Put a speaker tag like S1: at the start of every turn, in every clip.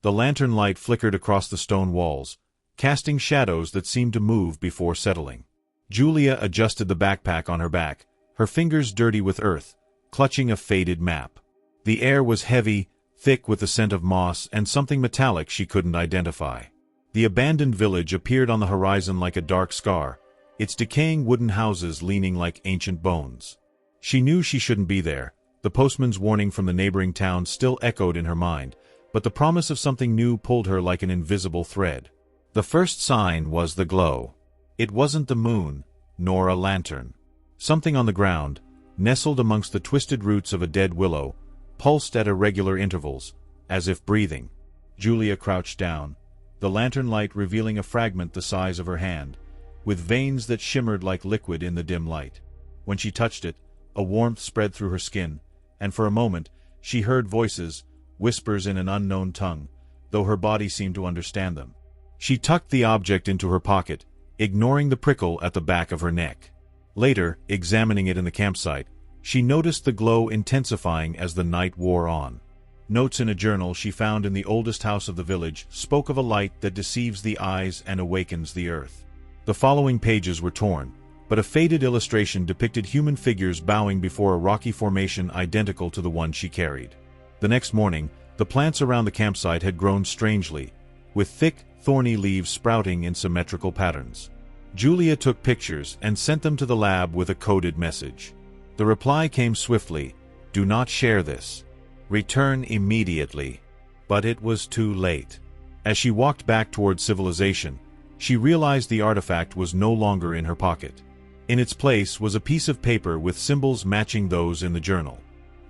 S1: The lantern light flickered across the stone walls, casting shadows that seemed to move before settling. Julia adjusted the backpack on her back, her fingers dirty with earth, clutching a faded map. The air was heavy, thick with the scent of moss and something metallic she couldn't identify. The abandoned village appeared on the horizon like a dark scar, its decaying wooden houses leaning like ancient bones. She knew she shouldn't be there. The postman's warning from the neighboring town still echoed in her mind, but the promise of something new pulled her like an invisible thread. The first sign was the glow. It wasn't the moon, nor a lantern. Something on the ground, nestled amongst the twisted roots of a dead willow, pulsed at irregular intervals, as if breathing. Julia crouched down, the lantern light revealing a fragment the size of her hand, with veins that shimmered like liquid in the dim light. When she touched it, a warmth spread through her skin, and for a moment, she heard voices, whispers in an unknown tongue, though her body seemed to understand them. She tucked the object into her pocket, ignoring the prickle at the back of her neck. Later, examining it in the campsite, she noticed the glow intensifying as the night wore on. Notes in a journal she found in the oldest house of the village spoke of a light that deceives the eyes and awakens the earth. The following pages were torn, but a faded illustration depicted human figures bowing before a rocky formation identical to the one she carried. The next morning, the plants around the campsite had grown strangely, with thick, thorny leaves sprouting in symmetrical patterns. Julia took pictures and sent them to the lab with a coded message. The reply came swiftly, "Do not share this. Return immediately." But it was too late. As she walked back toward civilization, she realized the artifact was no longer in her pocket. In its place was a piece of paper with symbols matching those in the journal.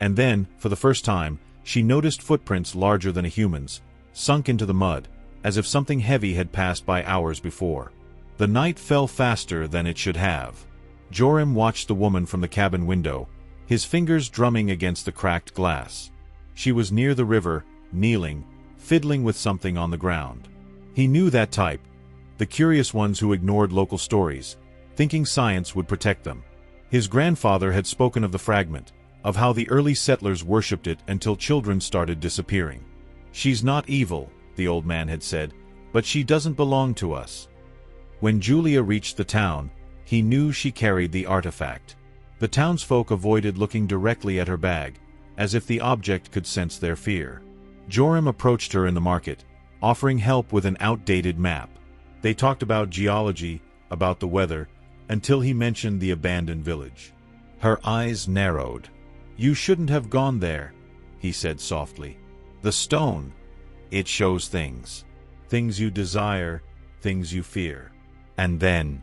S1: And then, for the first time, she noticed footprints larger than a human's, sunk into the mud, as if something heavy had passed by hours before. The night fell faster than it should have. Joram watched the woman from the cabin window, his fingers drumming against the cracked glass. She was near the river, kneeling, fiddling with something on the ground. He knew that type, the curious ones who ignored local stories, thinking science would protect them. His grandfather had spoken of the fragment, of how the early settlers worshipped it until children started disappearing. "She's not evil," the old man had said, "but she doesn't belong to us." When Julia reached the town, he knew she carried the artifact. The townsfolk avoided looking directly at her bag, as if the object could sense their fear. Joram approached her in the market, offering help with an outdated map. They talked about geology, about the weather, until he mentioned the abandoned village. Her eyes narrowed. "You shouldn't have gone there," he said softly. "The stone, it shows things. Things you desire, things you fear." And then...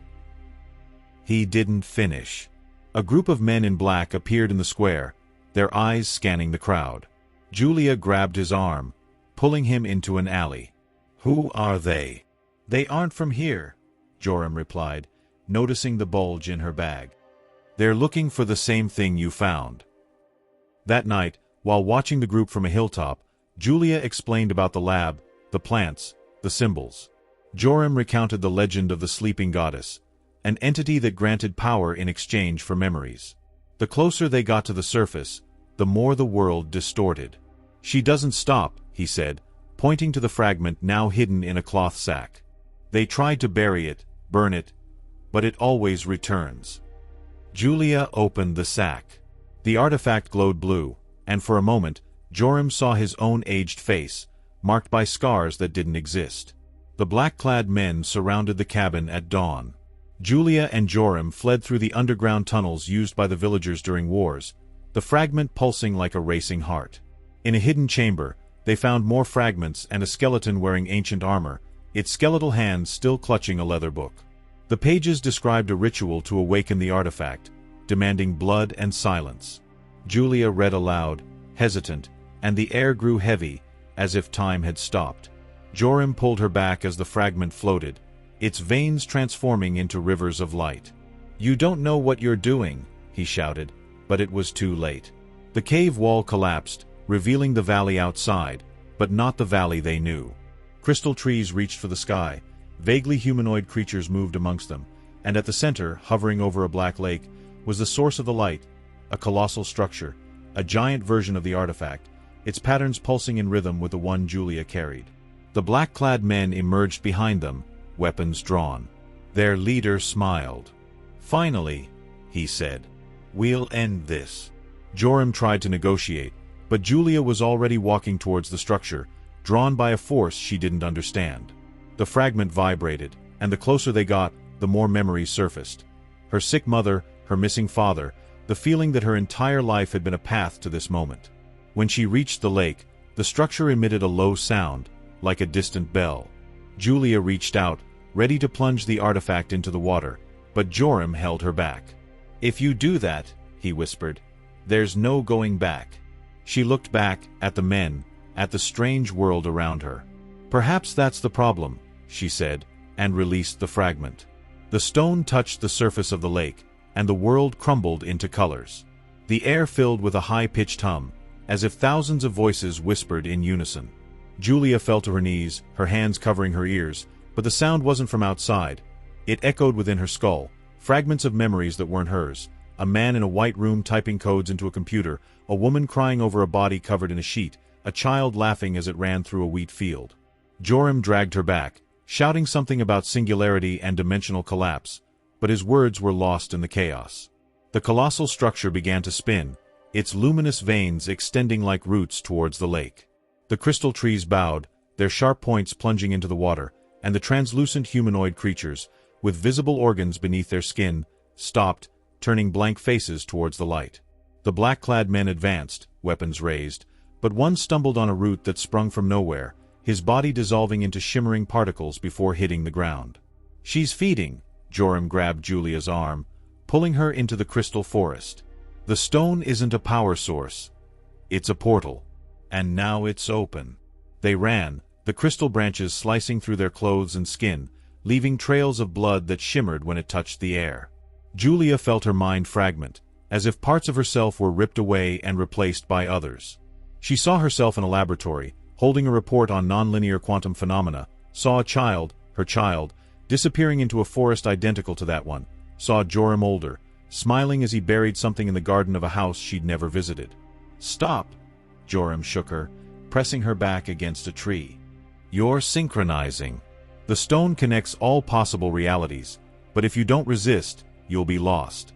S1: He didn't finish. A group of men in black appeared in the square, their eyes scanning the crowd. Julia grabbed his arm, pulling him into an alley. "Who are they?" "They aren't from here," Joram replied, noticing the bulge in her bag. "They're looking for the same thing you found." That night, while watching the group from a hilltop, Julia explained about the lab, the plants, the symbols. Joram recounted the legend of the sleeping goddess, an entity that granted power in exchange for memories. The closer they got to the surface, the more the world distorted. "She doesn't stop," he said, pointing to the fragment now hidden in a cloth sack. "They tried to bury it, burn it, but it always returns." Julia opened the sack. The artifact glowed blue, and for a moment, Joram saw his own aged face, marked by scars that didn't exist. The black-clad men surrounded the cabin at dawn. Julia and Joram fled through the underground tunnels used by the villagers during wars, the fragment pulsing like a racing heart. In a hidden chamber, they found more fragments and a skeleton wearing ancient armor, its skeletal hands still clutching a leather book. The pages described a ritual to awaken the artifact, demanding blood and silence. Julia read aloud, hesitant, and the air grew heavy, as if time had stopped. Joram pulled her back as the fragment floated, its veins transforming into rivers of light. "You don't know what you're doing," he shouted, but it was too late. The cave wall collapsed, revealing the valley outside, but not the valley they knew. Crystal trees reached for the sky, vaguely humanoid creatures moved amongst them, and at the center, hovering over a black lake, was the source of the light, a colossal structure, a giant version of the artifact, its patterns pulsing in rhythm with the one Julia carried. The black-clad men emerged behind them, weapons drawn. Their leader smiled. "Finally," he said, "we'll end this." Joram tried to negotiate, but Julia was already walking towards the structure, drawn by a force she didn't understand. The fragment vibrated, and the closer they got, the more memories surfaced. Her sick mother, her missing father, the feeling that her entire life had been a path to this moment. When she reached the lake, the structure emitted a low sound, like a distant bell. Julia reached out, ready to plunge the artifact into the water, but Joram held her back. "If you do that," he whispered, "there's no going back." She looked back, at the men, at the strange world around her. "Perhaps that's the problem," she said, and released the fragment. The stone touched the surface of the lake, and the world crumbled into colors. The air filled with a high-pitched hum, as if thousands of voices whispered in unison. Julia fell to her knees, her hands covering her ears, but the sound wasn't from outside. It echoed within her skull, fragments of memories that weren't hers. A man in a white room typing codes into a computer, a woman crying over a body covered in a sheet, a child laughing as it ran through a wheat field. Joram dragged her back, shouting something about singularity and dimensional collapse, but his words were lost in the chaos. The colossal structure began to spin, its luminous veins extending like roots towards the lake. The crystal trees bowed, their sharp points plunging into the water, and the translucent humanoid creatures, with visible organs beneath their skin, stopped, turning blank faces towards the light. The black-clad men advanced, weapons raised, but one stumbled on a root that sprung from nowhere, his body dissolving into shimmering particles before hitting the ground. "She's feeding," Joram grabbed Julia's arm, pulling her into the crystal forest. "The stone isn't a power source. It's a portal. And now it's open." They ran, the crystal branches slicing through their clothes and skin, leaving trails of blood that shimmered when it touched the air. Julia felt her mind fragment, as if parts of herself were ripped away and replaced by others. She saw herself in a laboratory, holding a report on nonlinear quantum phenomena, saw a child, her child, disappearing into a forest identical to that one, saw Joram older, smiling as he buried something in the garden of a house she'd never visited. "Stop!" Joram shook her, pressing her back against a tree. "You're synchronizing. The stone connects all possible realities, but if you don't resist, you'll be lost."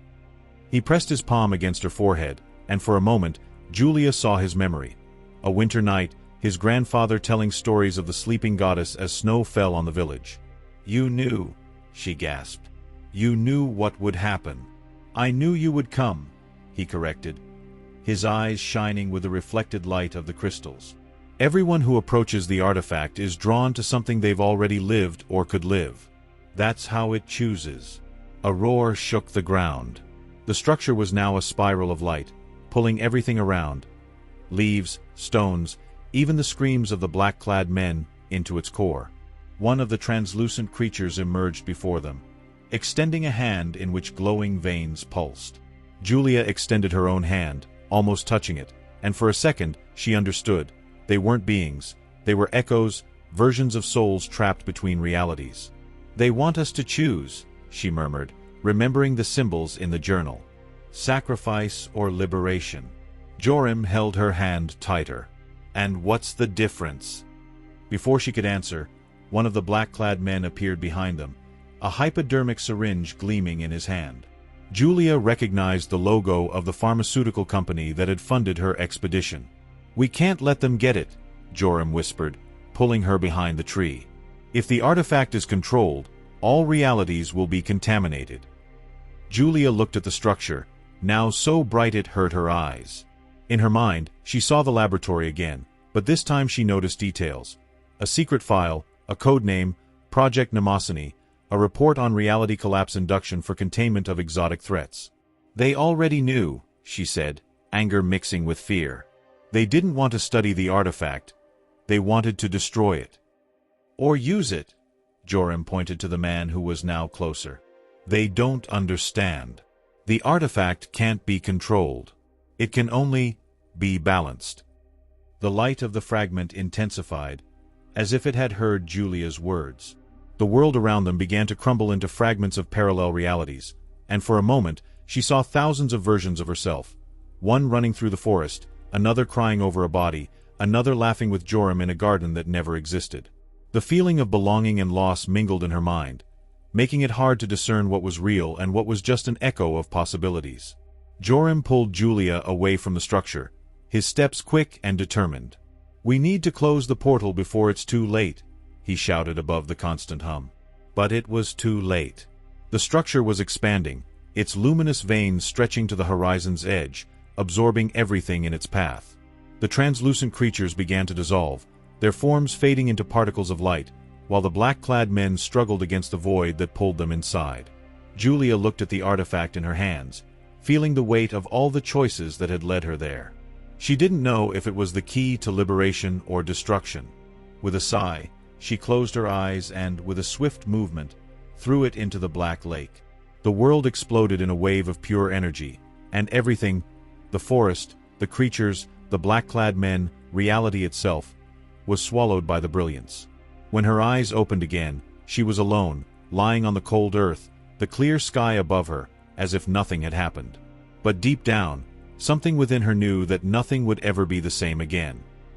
S1: He pressed his palm against her forehead, and for a moment, Julia saw his memory. A winter night, his grandfather telling stories of the sleeping goddess as snow fell on the village. "You knew," she gasped. "You knew what would happen." "I knew you would come," he corrected, his eyes shining with the reflected light of the crystals. "Everyone who approaches the artifact is drawn to something they've already lived or could live. That's how it chooses." A roar shook the ground. The structure was now a spiral of light, pulling everything around, leaves, stones, even the screams of the black-clad men, into its core. One of the translucent creatures emerged before them, extending a hand in which glowing veins pulsed. Julia extended her own hand, almost touching it, and for a second she understood. They weren't beings, they were echoes, versions of souls trapped between realities. "They want us to choose," she murmured, remembering the symbols in the journal. "Sacrifice or liberation." Joram held her hand tighter. "And what's the difference?" Before she could answer, one of the black-clad men appeared behind them, a hypodermic syringe gleaming in his hand. Julia recognized the logo of the pharmaceutical company that had funded her expedition. "We can't let them get it," Joram whispered, pulling her behind the tree. "If the artifact is controlled, all realities will be contaminated." Julia looked at the structure, now so bright it hurt her eyes. In her mind, she saw the laboratory again, but this time she noticed details. A secret file, a code name, Project Mnemosyne, a report on reality collapse induction for containment of exotic threats. "They already knew," she said, anger mixing with fear. "They didn't want to study the artifact. They wanted to destroy it. Or use it." Joram pointed to the man who was now closer. "They don't understand. The artifact can't be controlled. It can only be balanced." The light of the fragment intensified, as if it had heard Julia's words. The world around them began to crumble into fragments of parallel realities, and for a moment she saw thousands of versions of herself, one running through the forest, another crying over a body, another laughing with Joram in a garden that never existed. The feeling of belonging and loss mingled in her mind, making it hard to discern what was real and what was just an echo of possibilities. Joram pulled Julia away from the structure, his steps quick and determined. "We need to close the portal before it's too late," he shouted above the constant hum. But it was too late. The structure was expanding, its luminous veins stretching to the horizon's edge, absorbing everything in its path. The translucent creatures began to dissolve, their forms fading into particles of light, while the black-clad men struggled against the void that pulled them inside. Julia looked at the artifact in her hands, feeling the weight of all the choices that had led her there. She didn't know if it was the key to liberation or destruction. With a sigh, she closed her eyes and, with a swift movement, threw it into the black lake. The world exploded in a wave of pure energy, and everything, the forest, the creatures, the black-clad men, reality itself, was swallowed by the brilliance. When her eyes opened again, she was alone, lying on the cold earth, the clear sky above her, as if nothing had happened. But deep down, something within her knew that nothing would ever be the same again.